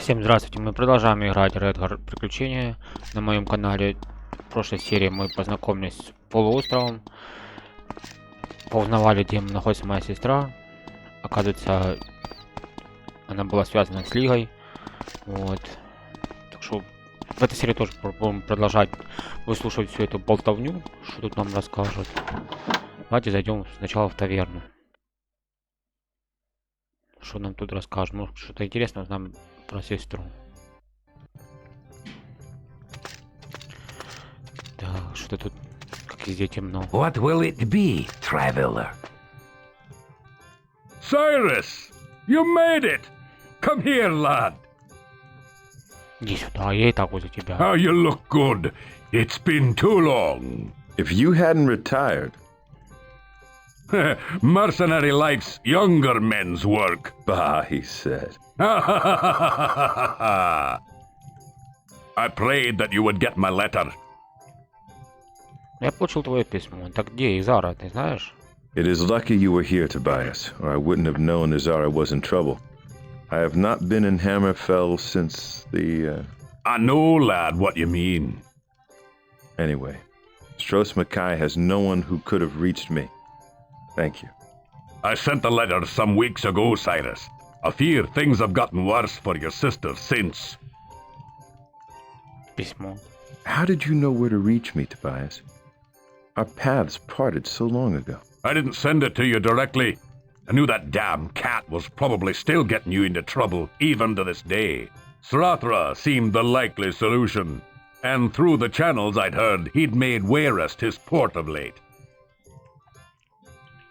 Всем здравствуйте, мы продолжаем играть Редгард Приключения на моем канале. В прошлой серии мы познакомились с полуостровом, поузнавали, где находится моя сестра. Оказывается, она была связана с Лигой. Вот. Так что в этой серии тоже будем продолжать выслушивать всю эту болтовню, что тут нам расскажут. Давайте зайдем сначала в таверну. Что нам тут расскажут? Может, что-то интересное нам про сестру. Так, что тут, как везде темно. What will it be, traveler? Cyrus! You made it! Come here, lad! Иди сюда, я и так возле тебя. How you look good. It's been too long. If you hadn't retired... Mercenary life's younger men's work. Bah, he said. I prayed that you would get my letter. Я получил твое письмо. Так где Изара, ты знаешь? It is lucky you were here, Tobias, or I wouldn't have known Izara was in trouble. I have not been in Hammerfell since the, I know, lad, what you mean. Anyway, Stros Mackay has no one who could have reached me. Thank you. I sent the letter some weeks ago, Cyrus. I fear things have gotten worse for your sister since. Письмо. How did you know where to reach me, Tobias? Our paths parted so long ago. I didn't send it to you directly. I knew that damn cat was probably still getting you into trouble, even to this day. Srathra seemed the likely solution, and through the channels I'd heard, he'd made Wayrest his port of late.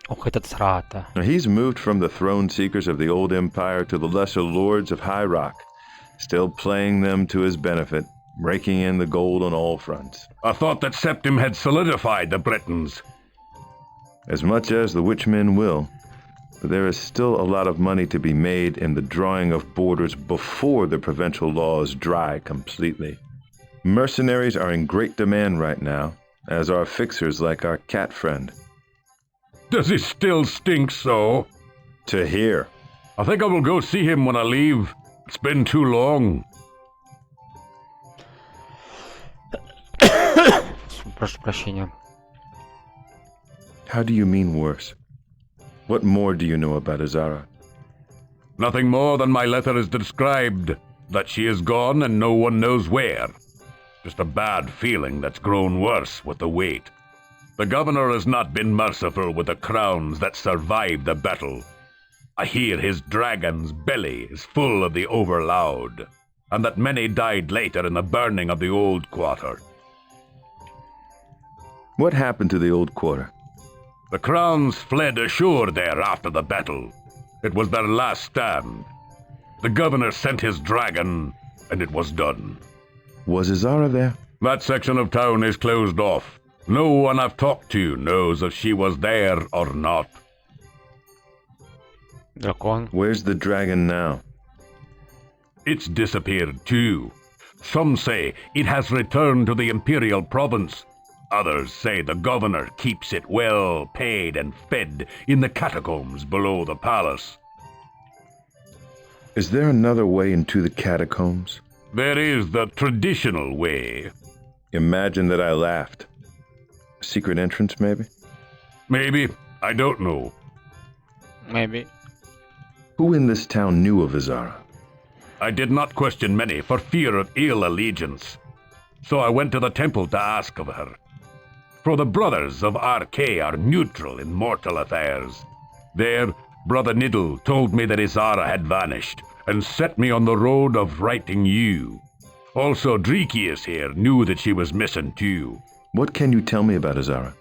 Ох, этот срата. Now, he's moved from the throne seekers of the old empire to the lesser lords of High Rock, still playing them to his benefit, raking in the gold on all fronts. I thought that Septim had solidified the Britons. As much as the witchmen will, but there is still a lot of money to be made in the drawing of borders before the provincial laws dry completely. Mercenaries are in great demand right now, as are fixers like our cat friend. Does he still stink so? To hear. I think I will go see him when I leave. It's been too long. Прошу прощения. How do you mean worse? What more do you know about Izara? Nothing more than my letter has described, that she is gone and no one knows where. Just a bad feeling that's grown worse with the wait. The governor has not been merciful with the crowns that survived the battle. I hear his dragon's belly is full of the overloud, and that many died later in the burning of the old quarter. What happened to the old quarter? The crowns fled ashore there after the battle. It was their last stand. The governor sent his dragon, and it was done. Was Izara there? That section of town is closed off. No one I've talked to knows if she was there or not. Дракон. Where's the dragon now? It's disappeared too. Some say it has returned to the imperial province. Others say the governor keeps it well paid and fed in the catacombs below the palace. Is there another way into the catacombs? There is the traditional way. Imagine that I laughed. A secret entrance, maybe? Maybe. I don't know. Maybe. Who in this town knew of Izara? I did not question many for fear of ill allegiance. So I went to the temple to ask of her. For the brothers of RK are neutral in mortal affairs. There, Brother Niddle told me that Izara had vanished, and set me on the road of writing you. Also, Dreekius here knew that she was missing too. What can you tell me about Izara?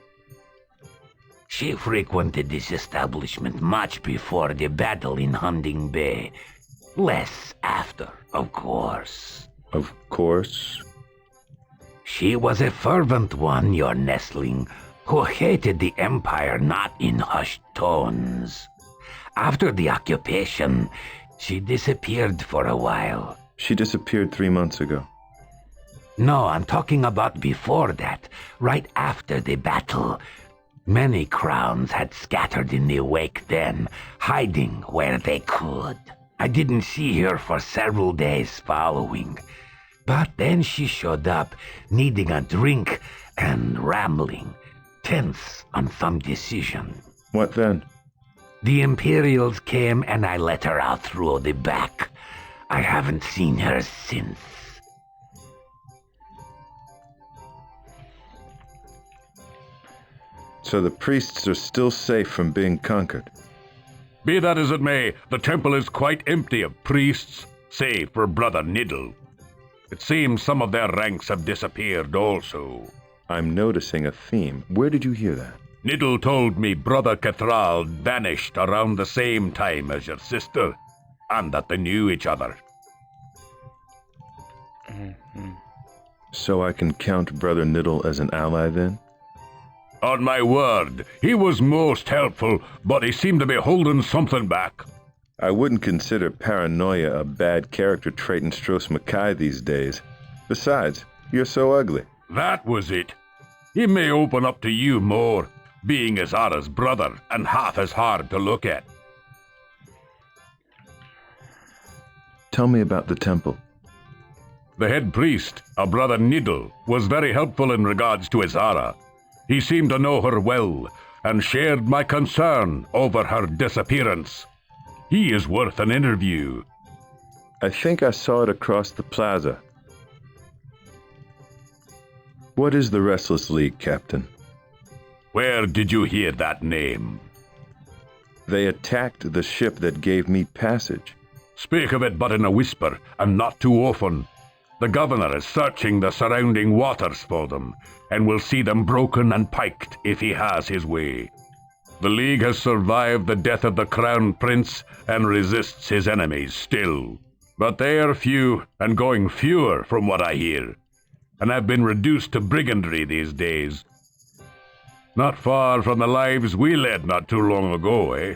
She frequented this establishment much before the battle in Hunding Bay. Less after, of course. Of course. She was a fervent one, your nestling, who hated the Empire not in hushed tones. After the occupation, she disappeared for a while. She disappeared 3 months ago. No, I'm talking about before that, right after the battle. Many crowns had scattered in the wake then, hiding where they could. I didn't see her for several days following. But then she showed up, needing a drink and rambling, tense on some decision. What then? The Imperials came and I let her out through the back. I haven't seen her since. So the priests are still safe from being conquered. Be that as it may, the temple is quite empty of priests, save for Brother Niddle. It seems some of their ranks have disappeared also. I'm noticing a theme. Where did you hear that? Niddle told me Brother Cathral vanished around the same time as your sister, and that they knew each other. So I can count Brother Niddle as an ally then? On my word, he was most helpful, but he seemed to be holding something back. I wouldn't consider paranoia a bad character trait in Stros Mackay these days. Besides, you're so ugly. That was it. He may open up to you more, being Azara's brother and half as hard to look at. Tell me about the temple. The head priest, a Brother Niddle, was very helpful in regards to Azara. He seemed to know her well, and shared my concern over her disappearance. He is worth an interview. I think I saw it across the plaza. What is the Restless League, Captain? Where did you hear that name? They attacked the ship that gave me passage. Speak of it but in a whisper, and not too often. The governor is searching the surrounding waters for them, and will see them broken and piked if he has his way. The League has survived the death of the Crown Prince and resists his enemies still. But they are few, and going fewer from what I hear, and have been reduced to brigandry these days. Not far from the lives we led not too long ago, eh?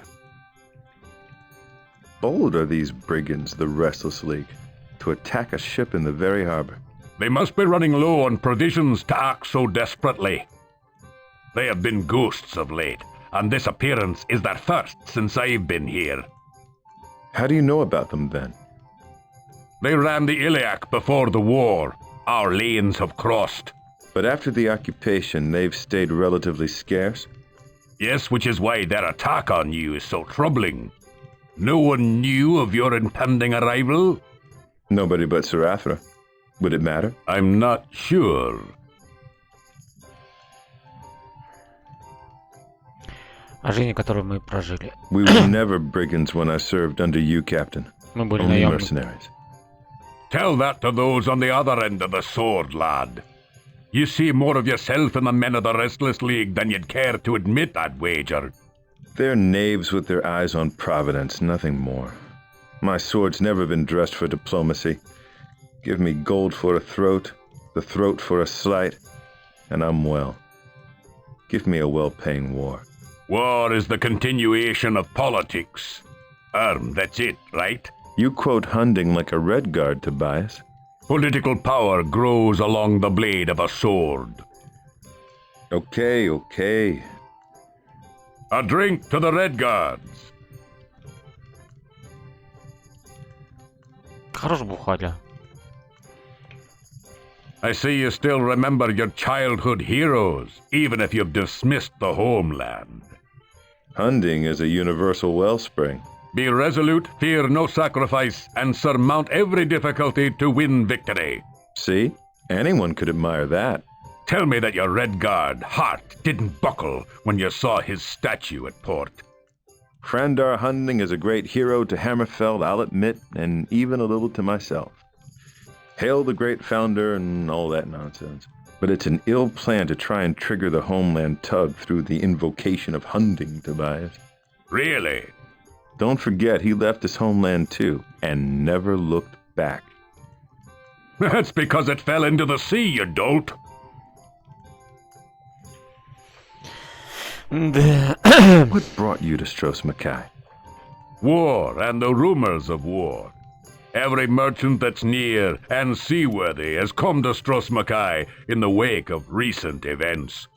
Bold are these brigands, the Restless League, to attack a ship in the very harbor. They must be running low on provisions to act so desperately. They have been ghosts of late, and this appearance is their first since I've been here. How do you know about them, then? They ran the Iliac before the war. Our lanes have crossed. But after the occupation, they've stayed relatively scarce? Yes, which is why their attack on you is so troubling. No one knew of your impending arrival? Nobody but Seraphra. Would it matter? I'm not sure. О жизни, которую мы прожили. We were never brigands when I served under you, Captain. Мы были Only наемники. mercenaries. Tell that to those on the other end of the sword, lad. You see more of yourself in the men of the Restless League than you'd care to admit, I'd wager. They're knaves with their eyes on Providence, nothing more. My sword's never been dressed for diplomacy. Give me gold for a throat, the throat for a slight, and I'm well. Give me a well-paying war. War is the continuation of politics. That's it, right? You quote Hunding like a Redguard, Tobias. Political power grows along the blade of a sword. Okay. A drink to the Redguards. Хорош бухать. I see you still remember your childhood heroes, even if you've dismissed the homeland. Hunding is a universal wellspring. Be resolute, fear no sacrifice, and surmount every difficulty to win victory. See? Anyone could admire that. Tell me that your Redguard heart didn't buckle when you saw his statue at port. Frandar Hunding is a great hero to Hammerfell, I'll admit, and even a little to myself. Hail the great founder and all that nonsense. But it's an ill plan to try and trigger the homeland tug through the invocation of Hunding, Tobias. Really? Don't forget he left his homeland too, and never looked back. That's because it fell into the sea, you dolt. What brought you to Stros Mackay? War and the rumors of war. Every merchant that's near and seaworthy has come to Stros Mackay in the wake of recent events.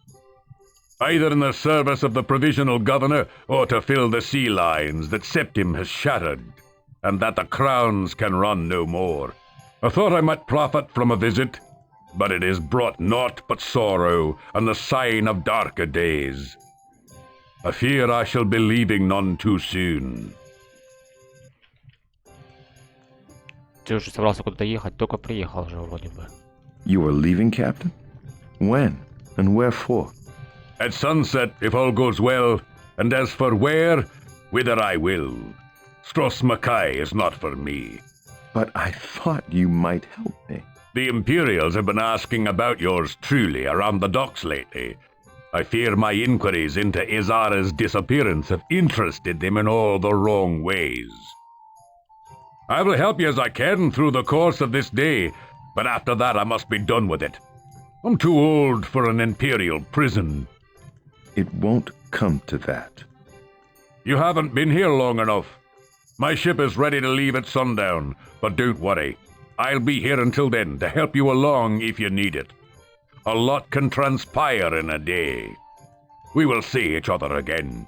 Either in the service of the provisional governor or to fill the sea lines that Septim has shattered. and that the crowns can run no more. I thought I might profit from a visit, but it has brought naught but sorrow and the sign of darker days. I fear I shall be leaving none too soon. Ты уже собрался куда-то ехать, только приехал же вроде бы. You are leaving, Captain? When? And wherefore? At sunset, if all goes well, and as for where, whither I will. Stros Mackay is not for me. But I thought you might help me. The Imperials have been asking about yours truly around the docks lately. I fear my inquiries into Izara's disappearance have interested them in all the wrong ways. I will help you as I can through the course of this day, but after that I must be done with it. I'm too old for an Imperial prison. It won't come to that. You haven't been here long enough. My ship is ready to leave at sundown, but don't worry. I'll be here until then to help you along if you need it. A lot can transpire in a day. We will see each other again.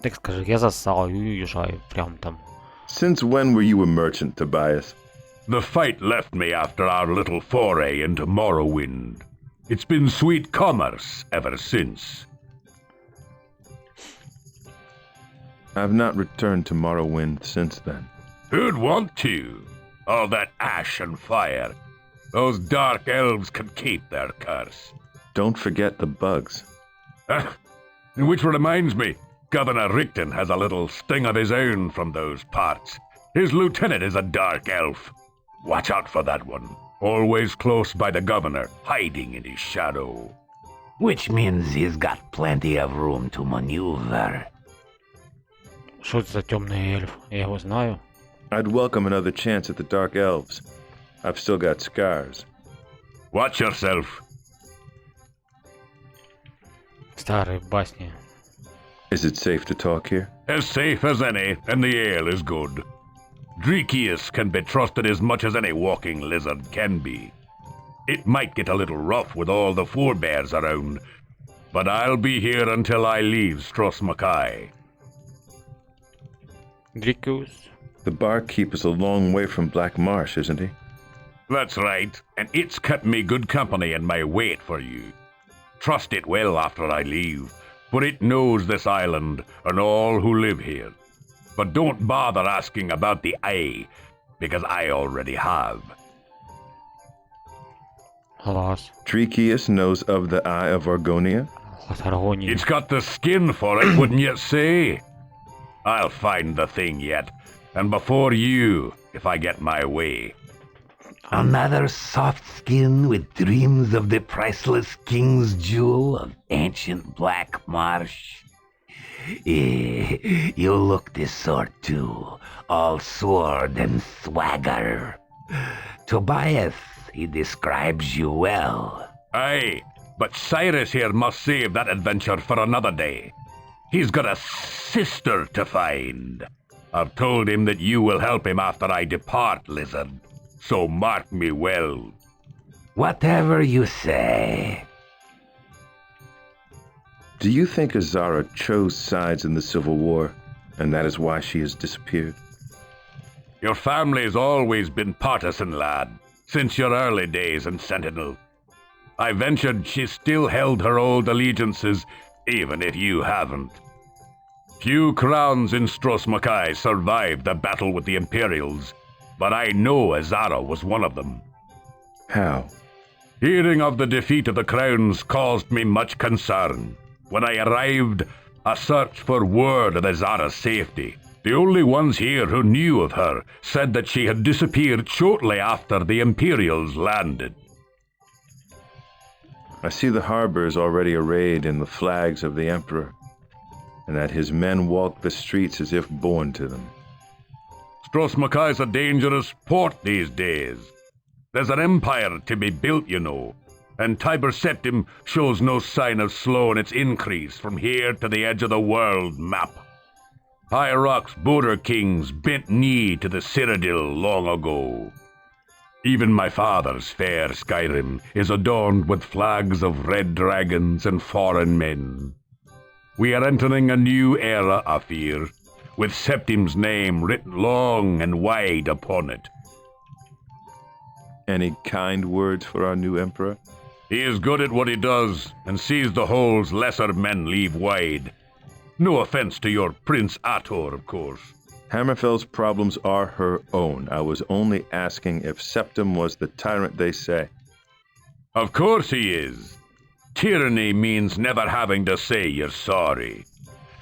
Так скажи, я засал и уезжаю прям там. Since when were you a merchant, Tobias? The fight left me after our little foray into Morrowind. It's been sweet commerce ever since. I've not returned to Morrowind since then. Who'd want to? All that ash and fire. Those dark elves can keep their curse. Don't forget the bugs. Which reminds me, Governor Richten has a little sting of his own from those parts. His lieutenant is a dark elf. Watch out for that one. Always close by the governor, hiding in his shadow. Which means he's got plenty of room to maneuver. Что это за темный эльф? Я его знаю. I'd welcome another chance at the Dark Elves. I've still got scars. Watch yourself. Старые басни. Is it safe to talk here? As safe as any, and the ale is good. Dreekius can be trusted as much as any walking lizard can be. It might get a little rough with all the forebears around, but I'll be here until I leave Stros Mackay. Дрикиус. The barkeep is a long way from Black Marsh, isn't he? That's right, and it's kept me good company in my wait for you. Trust it well after I leave, for it knows this island and all who live here. But don't bother asking about the eye, because I already have. Глаз. Treekius knows of the Eye of Argonia? Глаз Аргонии. It's got the skin for it, wouldn't you say? I'll find the thing yet, and before you, if I get my way. Another soft skin with dreams of the priceless king's jewel of ancient Black Marsh. You look this sort too, all sword and swagger. Tobias, he describes you well. Aye, but Cyrus here must save that adventure for another day. He's got a sister to find. I've told him that you will help him after I depart, lizard. So mark me well. Whatever you say. Do you think Azara chose sides in the Civil War, and that is why she has disappeared? Your family's always been partisan, lad, since your early days in Sentinel. I ventured she still held her old allegiances, even if you haven't. Few crowns in Stros Mackay survived the battle with the Imperials, but I know Azara was one of them. How? Hearing of the defeat of the crowns caused me much concern. When I arrived, I searched for word of Azara's safety. The only ones here who knew of her said that she had disappeared shortly after the Imperials landed. I see the harbor is already arrayed in the flags of the Emperor, and that his men walk the streets as if born to them. Stros Mackay's a dangerous port these days. There's an empire to be built, you know, and Tiber Septim shows no sign of slowing its increase from here to the edge of the world map. High Rock's border kings bent knee to the Cyrodiil long ago. Even my father's fair Skyrim is adorned with flags of red dragons and foreign men. We are entering a new era, I fear, with Septim's name written long and wide upon it. Any kind words for our new emperor? He is good at what he does, and sees the holes lesser men leave wide. No offense to your Prince Ator, of course. Hammerfell's problems are her own. I was only asking if Septim was the tyrant they say. Of course he is. Tyranny means never having to say you're sorry.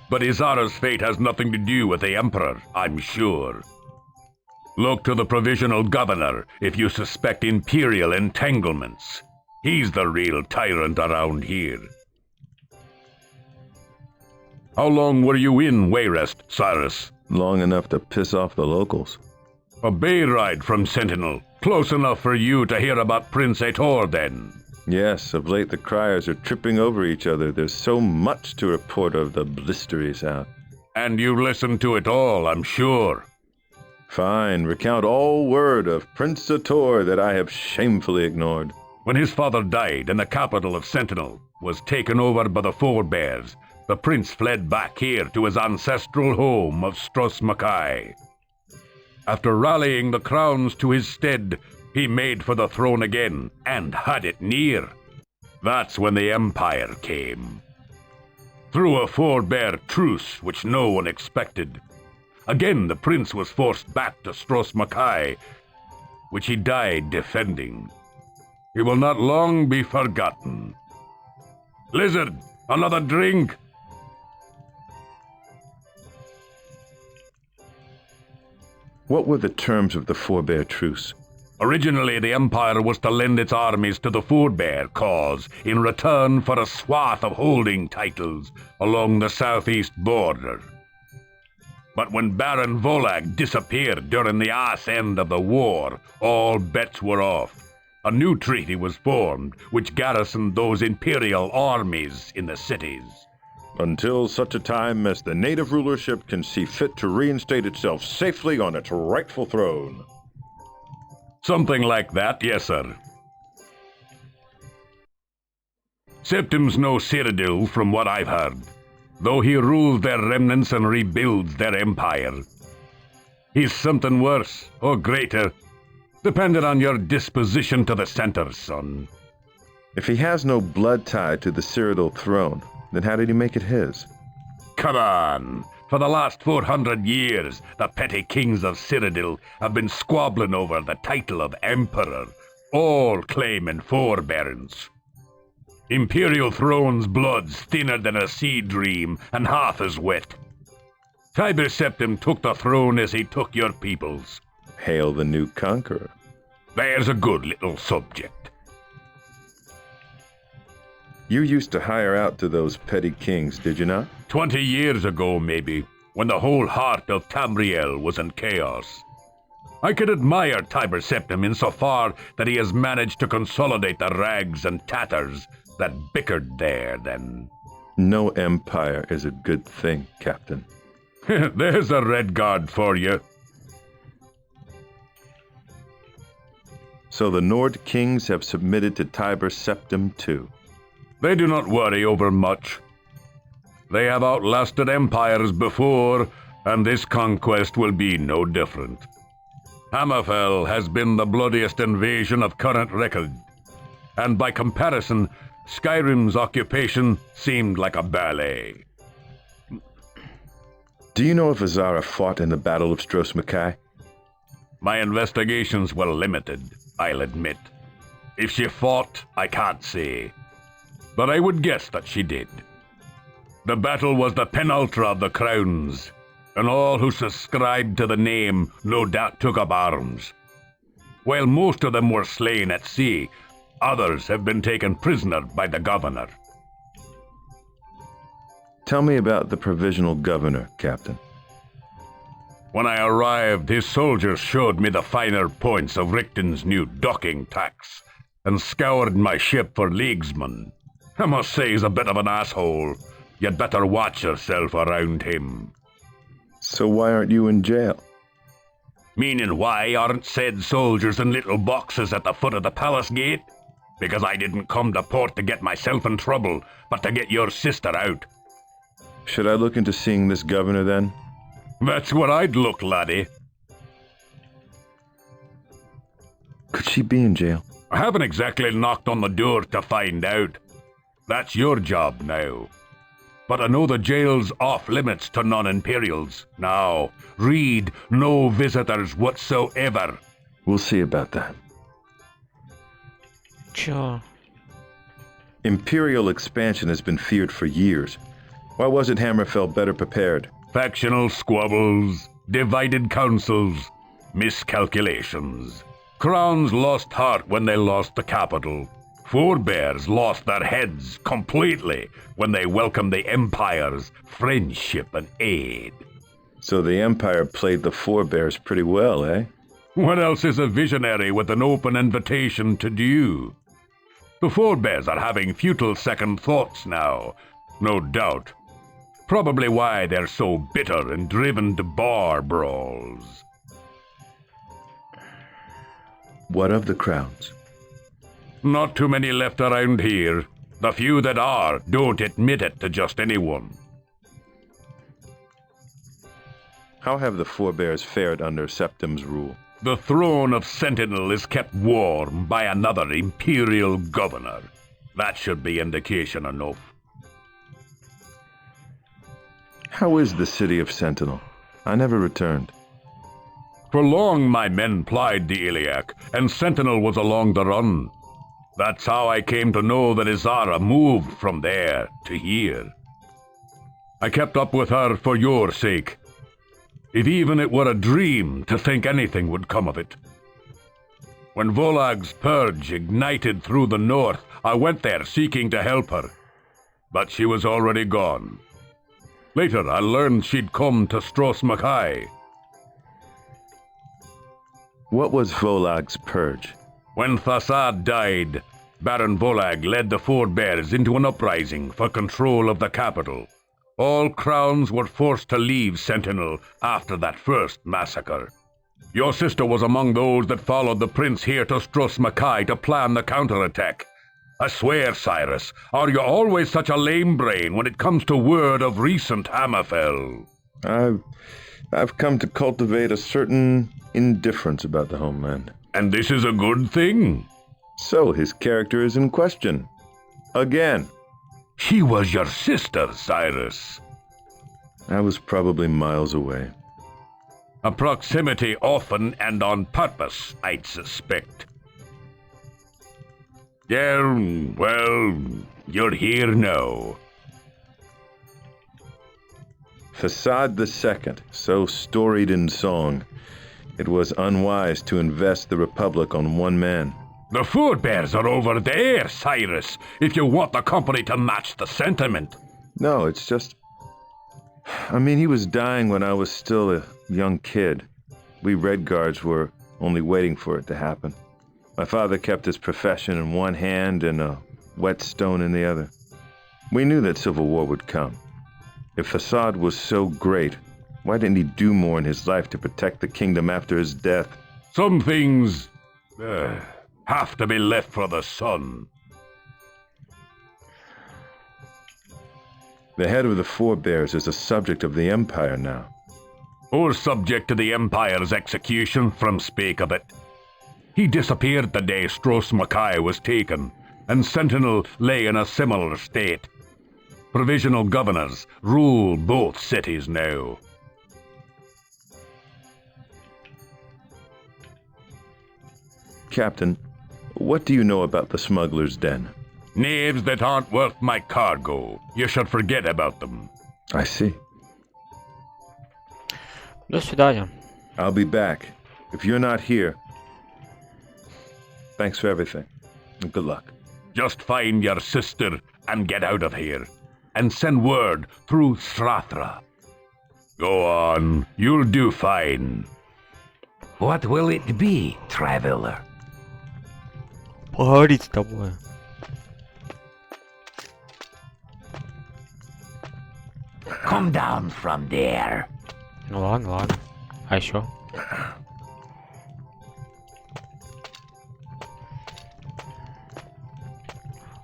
But Izara's fate has nothing to do with the Emperor, I'm sure. Look to the Provisional Governor if you suspect imperial entanglements. He's the real tyrant around here. How long were you in Wayrest, Cyrus? Long enough to piss off the locals. A bay ride from Sentinel. Close enough for you to hear about Prince Ator, then. Yes, of late the criers are tripping over each other. There's so much to report of the blisteries out. And you listened to it all, I'm sure. Fine, recount all word of Prince Ator that I have shamefully ignored. When his father died and the capital of Sentinel was taken over by the forebears, the prince fled back here to his ancestral home of Stros Mackay. After rallying the crowns to his stead, he made for the throne again, and had it near. That's when the Empire came. Through a forebear truce which no one expected. Again the prince was forced back to Stros Mackay, which he died defending. He will not long be forgotten. Lizard, another drink? What were the terms of the forebear truce? Originally, the Empire was to lend its armies to the forebear cause in return for a swath of holding titles along the southeast border. But when Baron Volag disappeared during the ass end of the war, all bets were off. A new treaty was formed, which garrisoned those imperial armies in the cities. Until such a time as the native rulership can see fit to reinstate itself safely on its rightful throne. Something like that, yes, sir. Septim's no Cyrodiil from what I've heard, though he rules their remnants and rebuilds their empire. He's something worse, or greater, depending on your disposition to the center, son. If he has no blood tie to the Cyrodiil throne, then how did he make it his? Come on! For the last 400 years, the petty kings of Cyrodiil have been squabbling over the title of Emperor, all claiming forebearance. Imperial throne's blood's thinner than a sea dream and half as wet. Tiber Septim took the throne as he took your people's. Hail the new conqueror. There's a good little subject. You used to hire out to those petty kings, did you not? 20 years ago, maybe, when the whole heart of Tamriel was in chaos. I could admire Tiber Septim insofar that he has managed to consolidate the rags and tatters that bickered there then. No empire is a good thing, Captain. There's a Redguard for you. So the Nord kings have submitted to Tiber Septim too. They do not worry over much. They have outlasted empires before, and this conquest will be no different. Hammerfell has been the bloodiest invasion of current record, and by comparison, Skyrim's occupation seemed like a ballet. Do you know if Azara fought in the Battle of Stros Mackay? My investigations were limited, I'll admit. If she fought, I can't say. But I would guess that she did. The battle was the penultra of the crowns, and all who subscribed to the name no doubt took up arms. While most of them were slain at sea, others have been taken prisoner by the governor. Tell me about the provisional governor, Captain. When I arrived, his soldiers showed me the finer points of Richten's new docking tax, and scoured my ship for leaguesmen. I must say he's a bit of an asshole. You'd better watch yourself around him. So why aren't you in jail? Meaning why aren't said soldiers in little boxes at the foot of the palace gate? Because I didn't come to port to get myself in trouble, but to get your sister out. Should I look into seeing this governor then? That's where I'd look, laddie. Could she be in jail? I haven't exactly knocked on the door to find out. That's your job now. But I know the jail's off limits to non-Imperials. Now, read no visitors whatsoever. We'll see about that. Чё? Imperial expansion has been feared for years. Why wasn't Hammerfell better prepared? Factional squabbles, divided councils, miscalculations. Crowns lost heart when they lost the capital. Forebears lost their heads completely when they welcomed the Empire's friendship and aid. So the Empire played the forebears pretty well, eh? What else is a visionary with an open invitation to do? The forebears are having futile second thoughts now, no doubt. Probably why they're so bitter and driven to bar brawls. What of the crowns? Not too many left around here. The few that are don't admit it to just anyone. How have the forebears fared under Septim's rule? The throne of Sentinel is kept warm by another Imperial governor. That should be indication enough. How is the city of Sentinel? I never returned. For long my men plied the Iliac, and Sentinel was along the run. That's how I came to know that Izara moved from there to here. I kept up with her for your sake. If even it were a dream to think anything would come of it. When Volag's purge ignited through the north, I went there seeking to help her. But she was already gone. Later, I learned she'd come to Stros Mackay. What was Volag's purge? When Thasad died, Baron Volag led the forebears into an uprising for control of the capital. All crowns were forced to leave Sentinel after that first massacre. Your sister was among those that followed the prince here to Stros Mackay to plan the counterattack. I swear, Cyrus, are you always such a lame brain when it comes to word of recent Hammerfell? I've come to cultivate a certain indifference about the homeland. And this is a good thing? So his character is in question. Again. She was your sister, Cyrus. I was probably miles away. A proximity often and on purpose, I'd suspect. Yeah, well, you're here now. Facade II, so storied in song. It was unwise to invest the Republic on one man. The forebears are over there, Cyrus, if you want the company to match the sentiment. No, it's just... I mean, he was dying when I was still a young kid. We Redguards were only waiting for it to happen. My father kept his profession in one hand and a whetstone in the other. We knew that civil war would come. If Facade was so great, why didn't he do more in his life to protect the kingdom after his death? Some things have to be left for the son. The head of the forebears is a subject of the Empire now. Or subject to the Empire's execution from spake of it. He disappeared the day Stros Mackay was taken, and Sentinel lay in a similar state. Provisional governors rule both cities now. Captain, what do you know about the smuggler's den? Knaves that aren't worth my cargo. You should forget about them. I see. До свидания. I'll be back. If you're not here, thanks for everything. And good luck. Just find your sister and get out of here. And send word through Strathra. Go on, you'll do fine. What will it be, traveler? Поговорить с тобой. Come down from there. Ну ладно, ладно. А еще?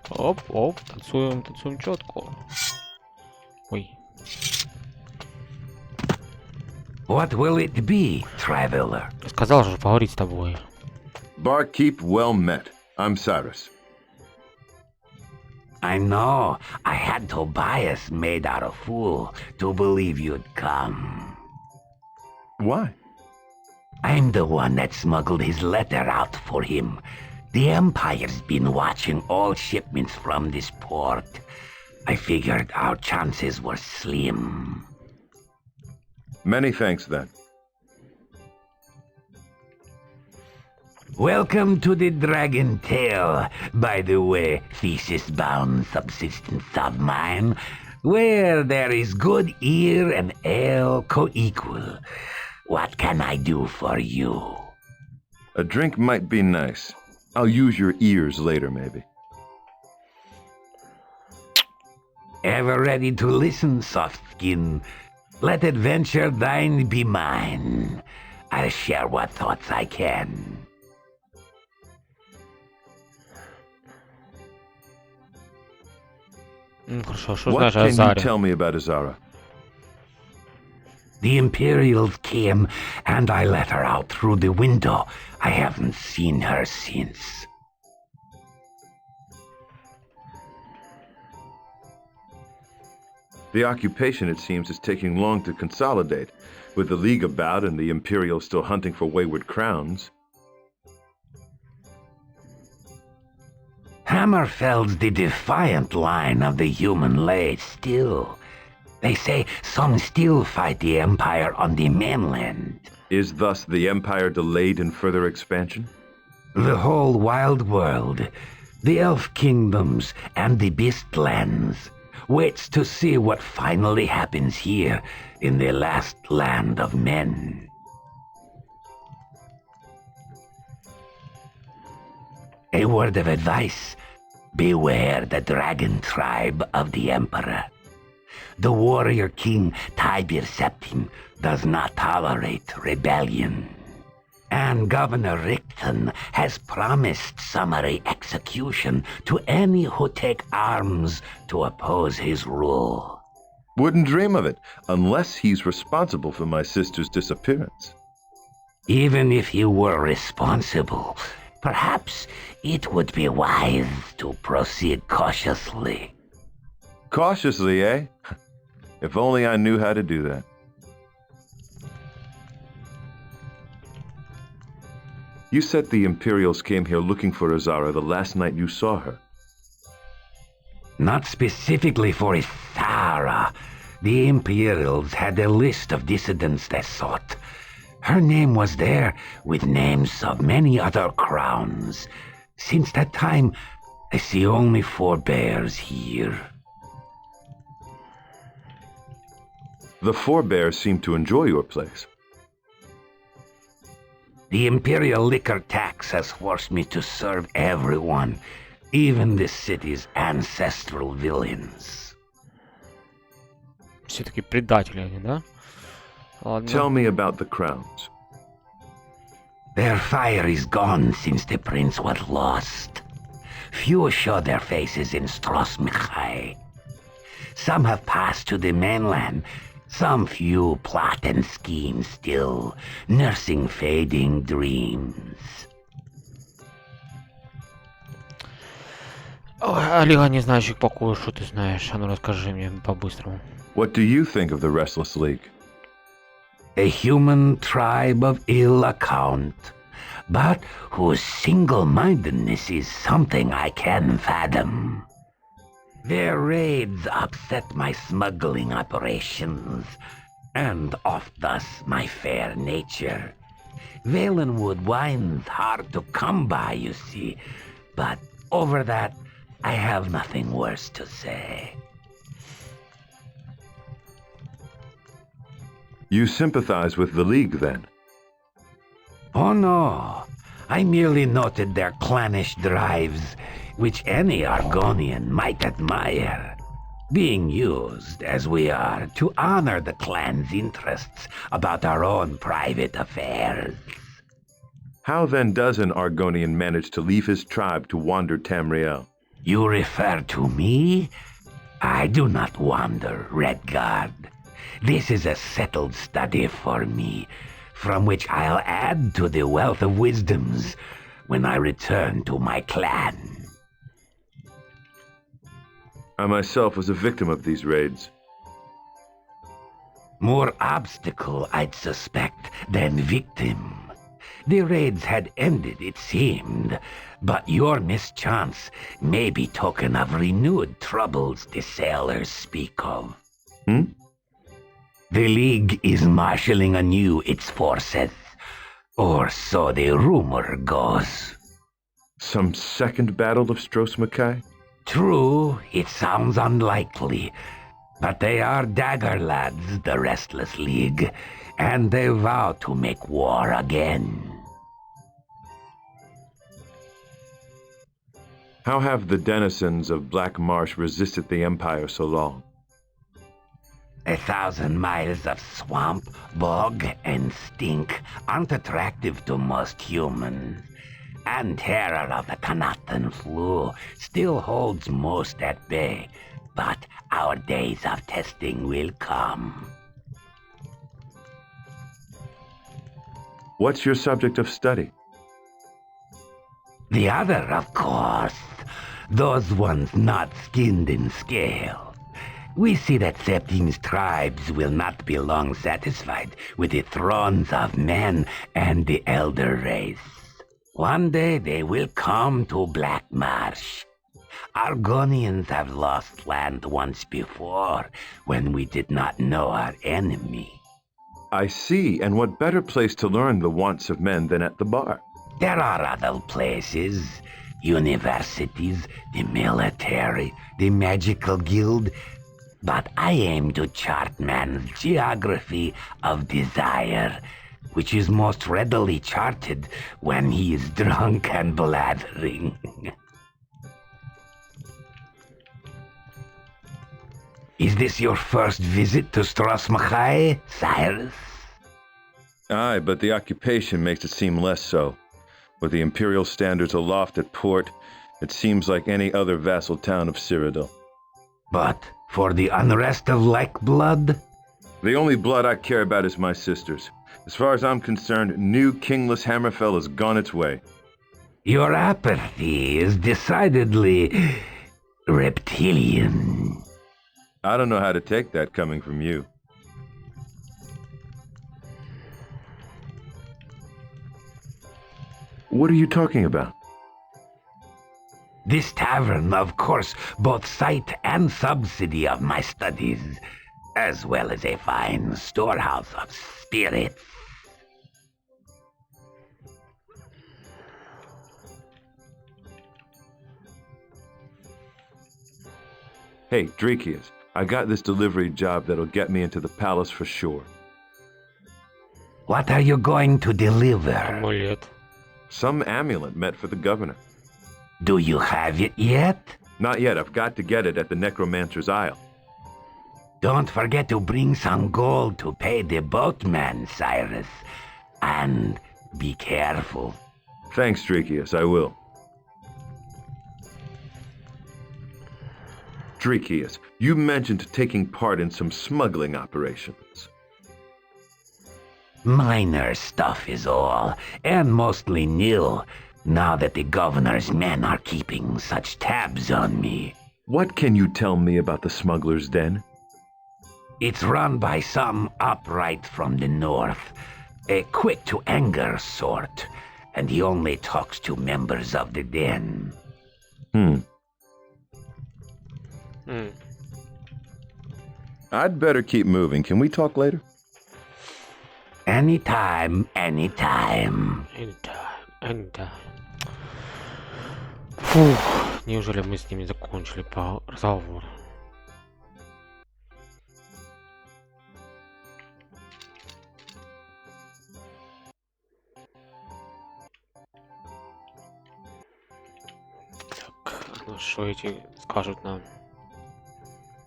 Оп, оп, танцуем, танцуем четко. Ой. What will it be, traveler? Сказал же поговорить с тобой. Barkeep, well met. I'm Cyrus. I know. I had Tobias made out a fool to believe you'd come. Why? I'm the one that smuggled his letter out for him. The Empire's been watching all shipments from this port. I figured our chances were slim. Many thanks, then. Welcome to the Dragon Tail, by the way, thesis-bound subsistence of mine, where there is good ear and ale co-equal. What can I do for you? A drink might be nice. I'll use your ears later, maybe. Ever ready to listen, soft skin? Let adventure thine be mine. I'll share what thoughts I can. Хорошо, что What знаешь о can you Заре? tell me about Azara? The Imperials came, and I let her out through the window. I haven't seen her since. The occupation, it seems, is taking long to consolidate, with the League about and the Imperials still hunting for wayward crowns. Hammerfell's the defiant line of the human race still. They say some still fight the Empire on the mainland. Is thus the Empire delayed in further expansion? The whole wild world, the elf kingdoms and the beastlands, waits to see what finally happens here in the last land of men. A word of advice: beware the dragon tribe of the Emperor. The warrior king Tibir Septim does not tolerate rebellion. And Governor Richten has promised summary execution to any who take arms to oppose his rule. Wouldn't dream of it, unless he's responsible for my sister's disappearance. Even if he were responsible, perhaps it would be wise to proceed cautiously. Cautiously, eh? If only I knew how to do that. You said the Imperials came here looking for Azara the last night you saw her. Not specifically for Isara. The Imperials had a list of dissidents they sought. Her name was there, with names of many other crowns. Since that time, I see only forebears here. The forebears seem to enjoy your place. The Imperial liquor tax has forced me to serve everyone, even the city's ancestral villains. Все-таки предатели они, да? Ладно. Tell me about the crowns. Their fire is gone since the prince was lost. Few show their faces in Strosmichai. Some have passed to the mainland. Some few plot and scheme still, nursing fading dreams. Ой, Олега, не знающих покоя, что ты знаешь? А ну расскажи мне по-быстрому. What do you think of the Restless League? A human tribe of ill account, but whose single-mindedness is something I can fathom. Their raids upset my smuggling operations, and off thus my fair nature. Valenwood wine's hard to come by, you see, but over that, I have nothing worse to say. You sympathize with the League, then? Oh no, I merely noted their clannish drives, which any Argonian might admire, being used, as we are, to honor the clan's interests about our own private affairs. How then does an Argonian manage to leave his tribe to wander Tamriel? You refer to me? I do not wander, Redgard. This is a settled study for me, from which I'll add to the wealth of wisdoms when I return to my clan. I myself was a victim of these raids. More obstacle, I'd suspect, than victim. The raids had ended, it seemed, but your mischance may be token of renewed troubles the sailors speak of. Hmm? The League is marshalling anew its forces, or so the rumor goes. Some second battle of Stros Mackay? True, it sounds unlikely, but they are dagger lads, the Restless League, and they vow to make war again. How have the denizens of Black Marsh resisted the Empire so long? 1,000 miles of swamp, bog, and stink aren't attractive to most humans. And terror of the Kanatan flu still holds most at bay, but our days of testing will come. What's your subject of study? The other, of course. Those ones not skinned in scale. We see that Septine's tribes will not be long satisfied with the thrones of men and the elder race. One day they will come to Black Marsh. Argonians have lost land once before, when we did not know our enemy. I see, and what better place to learn the wants of men than at the bar? There are other places. Universities, the military, the magical guild. But I aim to chart man's geography of desire, which is most readily charted when he is drunk and blathering. Is this your first visit to Strasmachai, Cyrus? Aye, but the occupation makes it seem less so. With the imperial standards aloft at port, it seems like any other vassal town of Cyrodiil. But for the unrest of like blood? The only blood I care about is my sister's. As far as I'm concerned, new kingless Hammerfell has gone its way. Your apathy is decidedly reptilian. I don't know how to take that coming from you. What are you talking about? This tavern, of course, both site and subsidy of my studies, as well as a fine storehouse of spirits. Hey, Drakius, I got this delivery job that'll get me into the palace for sure. What are you going to deliver? Амулет. Some amulet meant for the governor. Do you have it yet? Not yet, I've got to get it at the Necromancer's Isle. Don't forget to bring some gold to pay the boatman, Cyrus. And be careful. Thanks, Drakius, I will. Drakius, you mentioned taking part in some smuggling operations. Minor stuff is all, and mostly nil, now that the governor's men are keeping such tabs on me. What can you tell me about the smuggler's den? It's run by some upright from the north, a quick-to-anger sort, and he only talks to members of the den. I'd better keep moving. Can we talk later? Anytime, anytime. Anytime. Фух, неужели мы с ними закончили по разговору? Так, ну что эти скажут нам?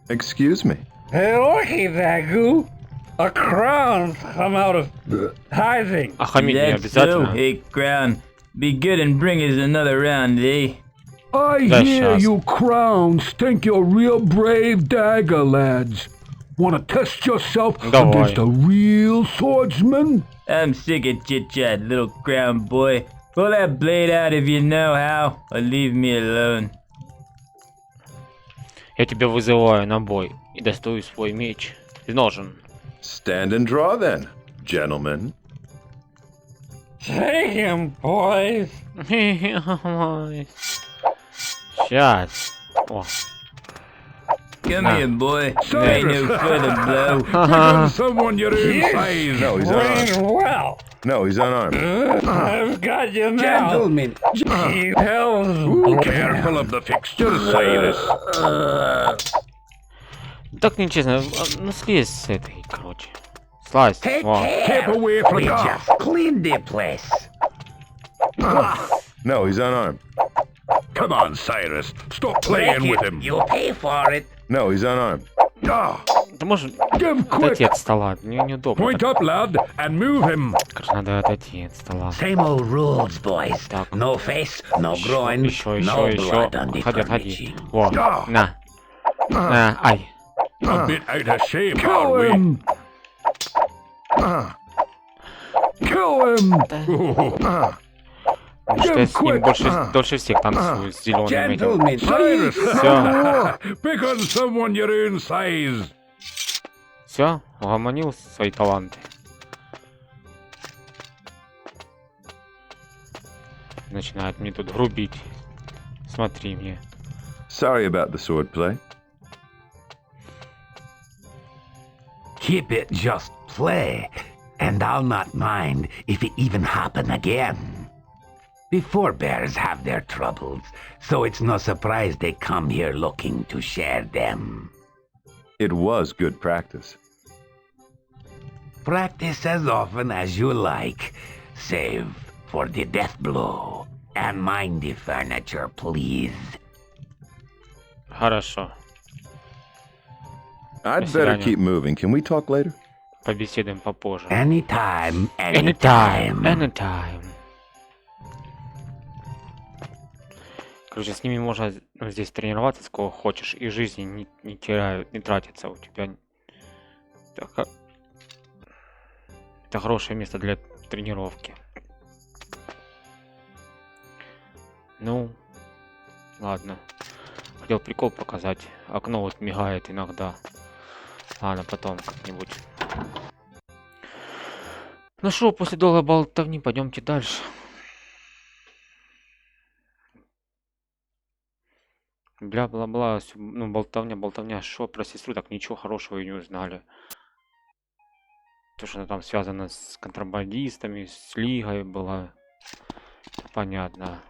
Excuse me. Hey, looky, Dagu! A crown's come out of hiding. А хамить не That's so, обязательно? hey, Crown. Be good and bring us another round, eh? I That's hear just- you crowns think you're real brave dagger lads. Want to test yourself Давай. against a real swordsman? I'm sick of chit-chat, little crown boy. Pull that blade out if you know how, or leave me alone. Я тебя вызываю на бой и достаю свой меч из ножен. Stand and draw then, gentlemen. Take him, boys. Сейчас. О. Come Nah. here, boy. Ain't no further blow. Pick someone your own size. No, he's unarmed. Trained well. No, he's unarmed. I've got you now. Gentlemen, He hells. Careful of the fixture, Cyrus. Так нечестно. Ну слезь с этой, короче. Слазь. take О. Keep care. away from We the just cleaned the place. No, he's unarmed. Come on, Cyrus. Stop playing with him. You pay for it. No, he's unarmed. Ah, Ты можешь give отойти quick. от стола? Мне неудобно. Point up, lad, and move him. Короче, надо отойти от стола. Same old rules, boys. Так. No face, no groin, Еще, no еще, blood еще. on the Отходи, отходи. furniture. Во, Да. на. На, ай. A bit out of shape, are we? Kill him. Потому что я с ним дольше всех танцую с зеленым этим. Gentlemen, Cyrus, Все, pick on someone your own size. все, угомонил свои таланты. Начинает мне тут грубить. Смотри мне. Sorry about the swordplay. keep it just play, and I'll not mind if it even happen again. Before bears have their troubles, so it's no surprise they come here looking to share them. It was good practice. Practice as often as you like, save for the death blow. And mind the furniture, please. Хорошо. I'd До better свидания. keep moving. Can we talk later? Побеседуем попозже. Anytime, Anytime, anytime. anytime. Короче, с ними можно здесь тренироваться сколько хочешь, и жизни не теряют, не тратится у тебя. Это хорошее место для тренировки. Ну, ладно. Хотел прикол показать. Окно вот мигает иногда. Ладно, потом как-нибудь. Ну что, после долгой болтовни пойдемте дальше. Бла-бла-бла, ну болтовня, что про сестру, так ничего хорошего и не узнали. То, что она там связана с контрабандистами, с Лигой была, понятно.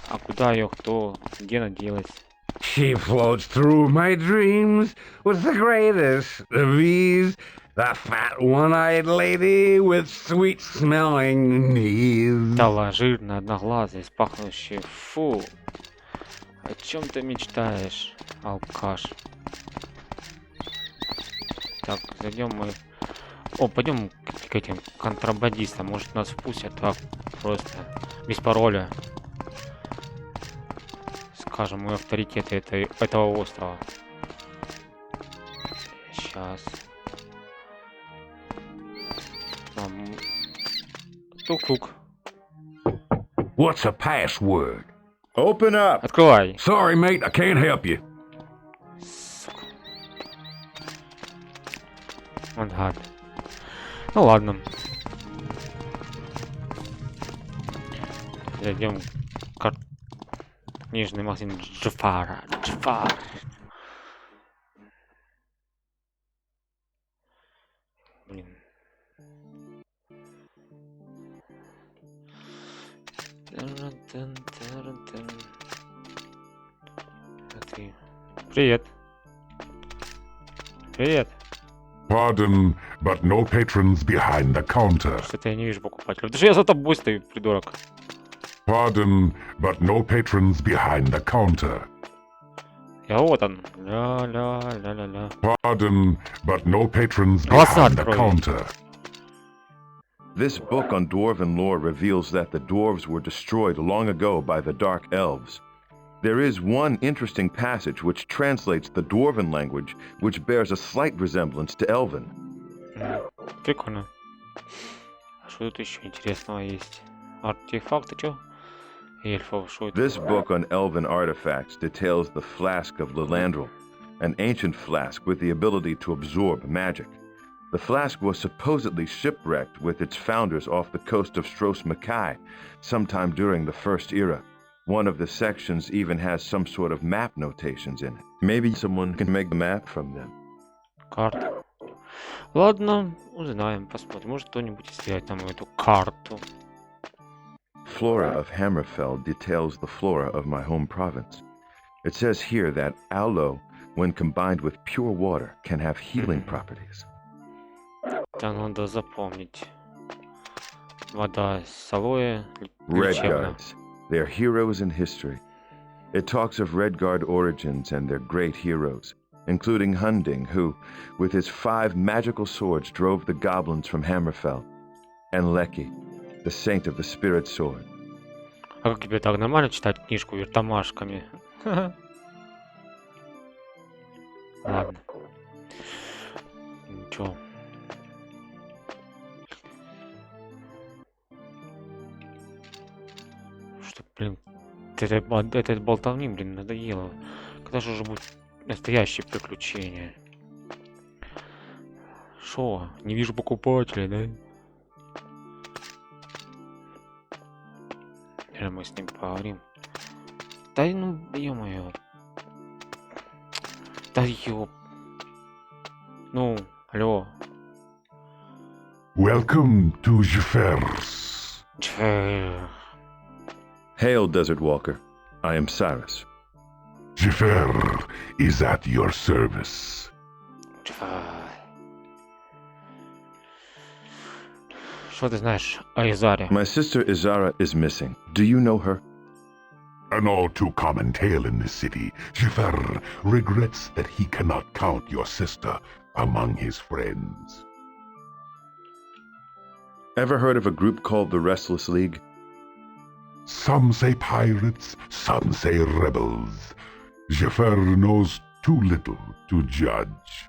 А куда ее, кто, где она делась? She floats through my dreams with the greatest of ease. The fat one-eyed lady with sweet-smelling knees. Стала жирная, одноглазая, пахнущая. Фу. О чем ты мечтаешь, алкаш? Так, зайдем мы. О, пойдем к этим контрабандистам. Может нас впустят так просто. Без пароля. Скажем, мы авторитеты этого острова. Сейчас. Тук-тук. What's a password? Open up! Открывай. Sorry, mate, I can't help you. Сука. Он гад. Ну ладно. Зайдем в книжный магазин Джафара. Джафар. Блин. Привет. Привет. Pardon, but no patrons behind the counter. Что-то я не вижу покупателей. Даже я за тобой стою, придурок. Pardon, but no patrons behind the counter. Я вот он. Ля-ля-ля-ля-ля. Pardon, but no patrons Глаза behind the открой. counter. This book on dwarven lore reveals that the dwarves were destroyed long ago by the Dark Elves. There is one interesting passage which translates the Dwarven language, which bears a slight resemblance to Elven. Прикольно. А что тут еще интересного есть? Артефакты, чё? Эльфов, что это? This book on Elven artifacts details the flask of Lillandrala, an ancient flask with the ability to absorb magic. The flask was supposedly shipwrecked with its founders off the coast of Stros Mackay sometime during the First Era. One of the sections even has some sort of map notations in it. Maybe someone can make the map from them. Карта. Ладно, узнаем, посмотрим. Может кто-нибудь сделает нам эту карту. Flora of Hammerfell details the flora of my home province. It says here that aloe, when combined with pure water, can have healing properties. Это надо запомнить. Вода с алоэ. Redguards. They're heroes in history. It talks of Redguard origins and their great heroes, including Hunding, who, with his 5 magical swords, drove the goblins from Hammerfell, and Lecky, the saint of the spirit sword. А как тебе так нормально читать книжку вертомашками? Ладно. Ничего. Что, блин, это болтовни, блин, надоело. Когда же уже будет настоящее приключение? Шо? Не вижу покупателей, да? Мы с ним поговорим. Да ну, ё-моё. Да ёп. Ну, алло. Welcome to Jeffers. Hail, Desert Walker. I am Cyrus. Jeffer is at your service. Что ты знаешь о Изаре? My sister Izara is missing. Do you know her? An all too common tale in this city. Jeffer regrets that he cannot count your sister among his friends. Ever heard of a group called the Restless League? Some say pirates, some say rebels. Jeffer knows too little to judge.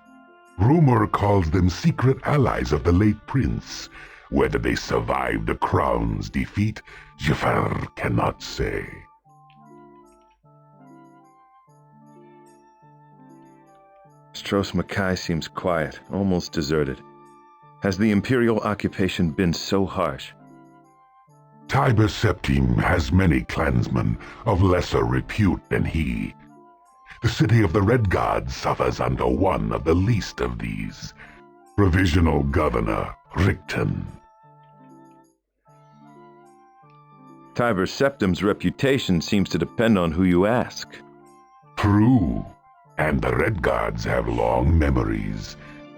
Rumor calls them secret allies of the late prince. Whether they survived the crown's defeat, Jeffer cannot say. Stros Mackay seems quiet, almost deserted. Has the imperial occupation been so harsh? Tiber Septim has many clansmen of lesser repute than he. The city of the Red Gods suffers under one of the least of these, Provisional Governor Richten. Tiber Septim's reputation seems to depend on who you ask. True, and the Red Guards have long memories,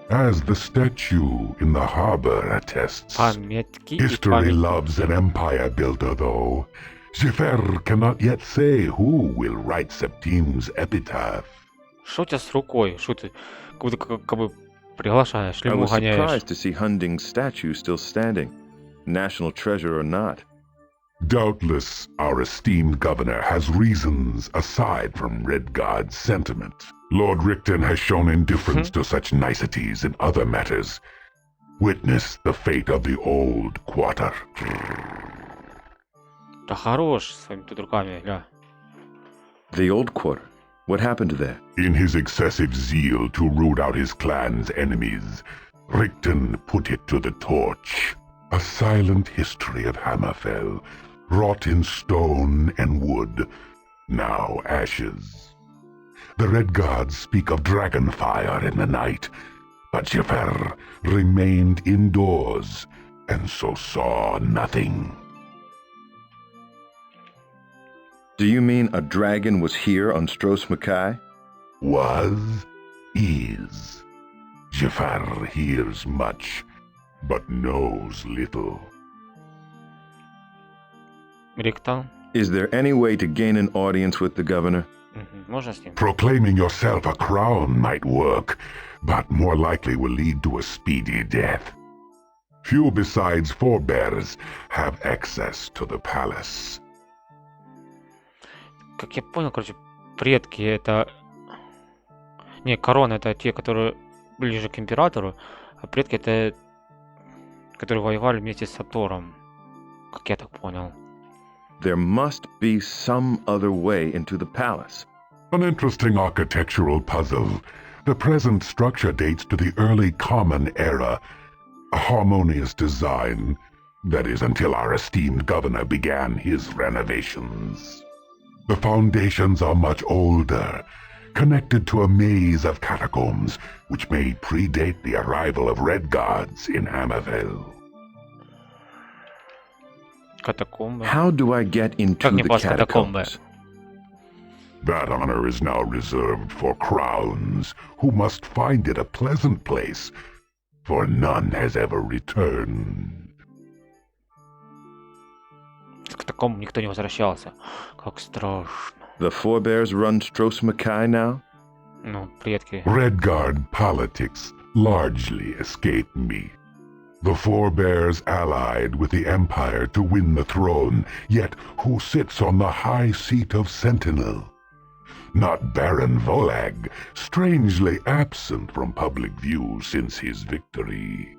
as the statue in the harbor attests. Памятки и History памятники. loves an empire builder, though. Jeffer cannot yet say who will write Septim's epitaph. Что у тебя с рукой? Что ты как бы приглашаешь, I лиму was гоняешь? surprised to see Hunding's statue still standing, national treasure or not. Doubtless, our esteemed governor has reasons aside from Red Guard's sentiment. Lord Richten has shown indifference to such niceties in other matters. Witness the fate of the old quarter. Да хорош с своими тут руками, ля. The Old Quarter. What happened there? In his excessive zeal to root out his clan's enemies, Richten put it to the torch. A silent history of Hammerfell, wrought in stone and wood, now ashes. The Red Gods speak of dragon fire in the night, but Jeffer remained indoors, and so saw nothing. Do you mean a dragon was here on Stros Mackay? Was, is. Jeffer hears much, but knows little. Риктан? Is there any way to gain an audience with the governor? Можно с ним? Proclaiming yourself a crown might work, but more likely will lead to a speedy death. Few besides forebears have access to the palace. Как я понял, короче, предки это... Не, короны это те, которые ближе к императору, а предки это... которые воевали вместе с Атором. Как я так понял. There must be some other way into the palace. An interesting architectural puzzle. The present structure dates to the early Common Era. A harmonious design. That is, until our esteemed governor began his renovations. The foundations are much older, connected to a maze of catacombs, which may predate the arrival of Redgards in Hammerfell. Катакомбы. How do I get into Как мне the попасть в катакомбы? catacombs? That honor is now reserved for crowns, who must find it a pleasant place, for none has ever returned. С катакомб никто не возвращался. Как страшно. The forebears run Stros Mackay now? Ну, предки. Redguard politics largely escaped me. The forebears allied with the Empire to win the throne, yet who sits on the high seat of Sentinel? Not Baron Volag, strangely absent from public view since his victory.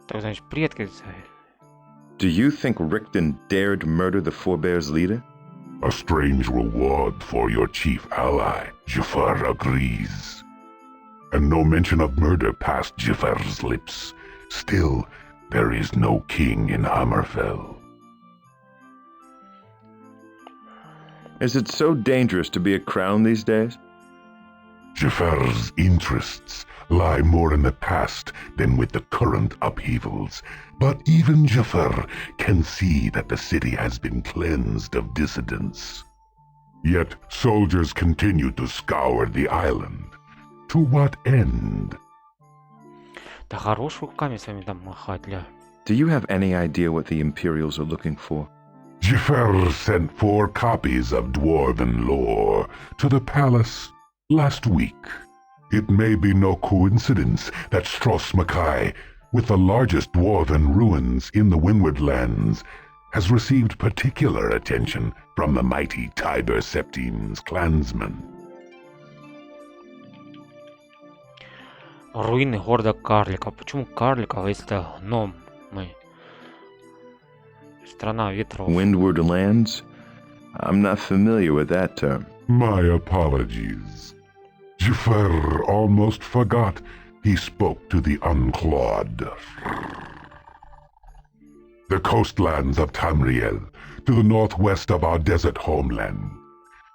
Так, значит, предки... Do you think Rickton dared murder the forebears' leader? A strange reward for your chief ally, Jafar agrees. And no mention of murder passed Jafar's lips. Still, there is no king in Hammerfell. Is it so dangerous to be a crown these days? Jafar's interests lie more in the past than with the current upheavals, but even Jafar can see that the city has been cleansed of dissidents. Yet soldiers continue to scour the island. To what end? Да хорош руками своими там махать, ля. Do you have any idea what the Imperials are looking for? Jafar sent 4 copies of Dwarven lore to the palace last week. It may be no coincidence that Stros Mackay, with the largest Dwarven ruins in the Windward Lands, has received particular attention from the mighty Tiber Septim's clansmen. Руины города карликов. Почему карликов, если это гном? Мы. Страна ветров. Windward Lands? I'm not familiar with that term. My apologies. Jafar almost forgot he spoke to the unclawed. The coastlands of Tamriel, to the northwest of our desert homeland.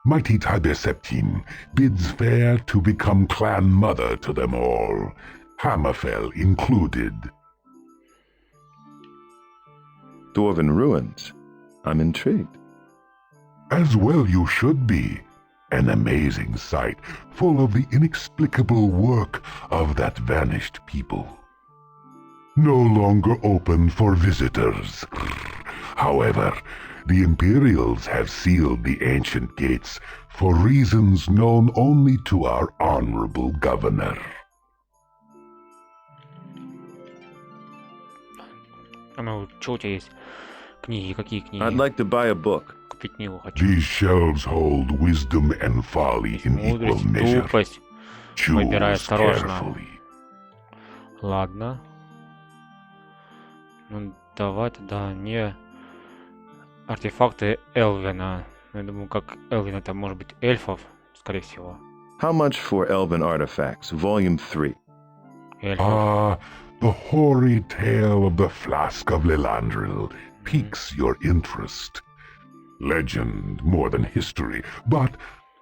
Mighty Tiber Septim bids fair to become clan mother to them all, Hammerfell included. Dwarven ruins? I'm intrigued. As well you should be. An amazing sight, full of the inexplicable work of that vanished people. No longer open for visitors. However, the Imperials have sealed the ancient gates for reasons known only to our honorable governor. Ну, что у тебя есть? Книги, какие книги? I'd like to buy a book. Купить книгу хочу. These shelves hold wisdom and folly in equal Мудрость, measure. тупость. Выбирай Choose осторожно. carefully. Ладно. Ну, давай тогда не артефакты Элвина. Я думаю, как Элвин это может быть эльфов, скорее всего. How much for Elven Artifacts, Volume 3? Эльфов. Ah, the hoary tale of the flask of Lillandril piques your interest. Legend more than history, but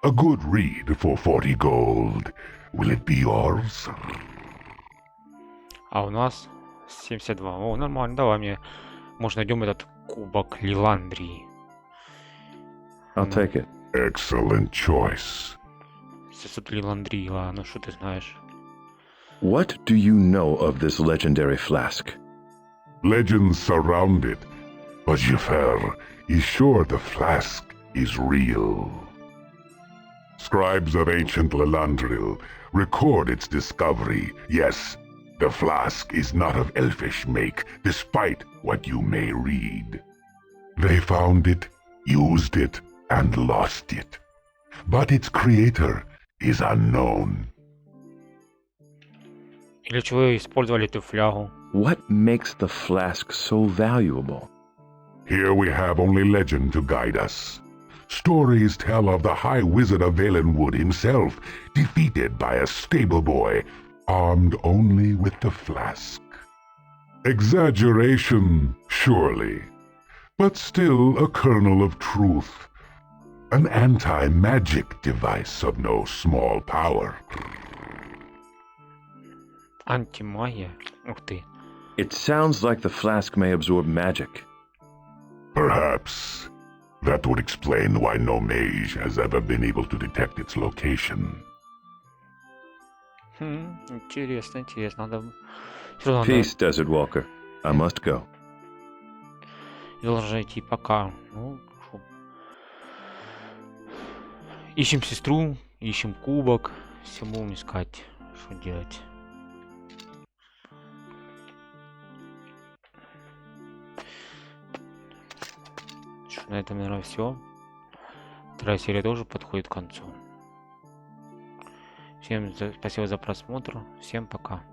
a good read for 40 gold. Will it be yours? А у нас 72. О, нормально, давай мне. Может, найдем этот кубок Лилландрии. I'll take it. Excellent choice. Сосуд Лилландрила, ну что ты знаешь? What do you know of this legendary flask? Legends surround it, but Jafar is sure the flask is real. Scribes of ancient Lillandril record its discovery. Yes, The flask is not of elfish make, despite what you may read. They found it, used it, and lost it. But its creator is unknown. И для чего вы использовали эту флягу? What makes the flask so valuable? Here we have only legend to guide us. Stories tell of the High Wizard of Valenwood himself, defeated by a stable boy, armed only with the flask. Exaggeration, surely, but still a kernel of truth. An anti-magic device of no small power. Антимагия? Ух ты. It sounds like the flask may absorb magic. Perhaps. That would explain why no mage has ever been able to detect its location. Интересно, интересно. Надо... Всё равно Peace, Desert Walker. I must go. должен идти пока. Ну, шо. Ищем сестру, ищем кубок. Все будем искать. Что делать? Что, на этом, наверное, все. Вторая серия тоже подходит к концу. Всем спасибо за просмотр. Всем пока.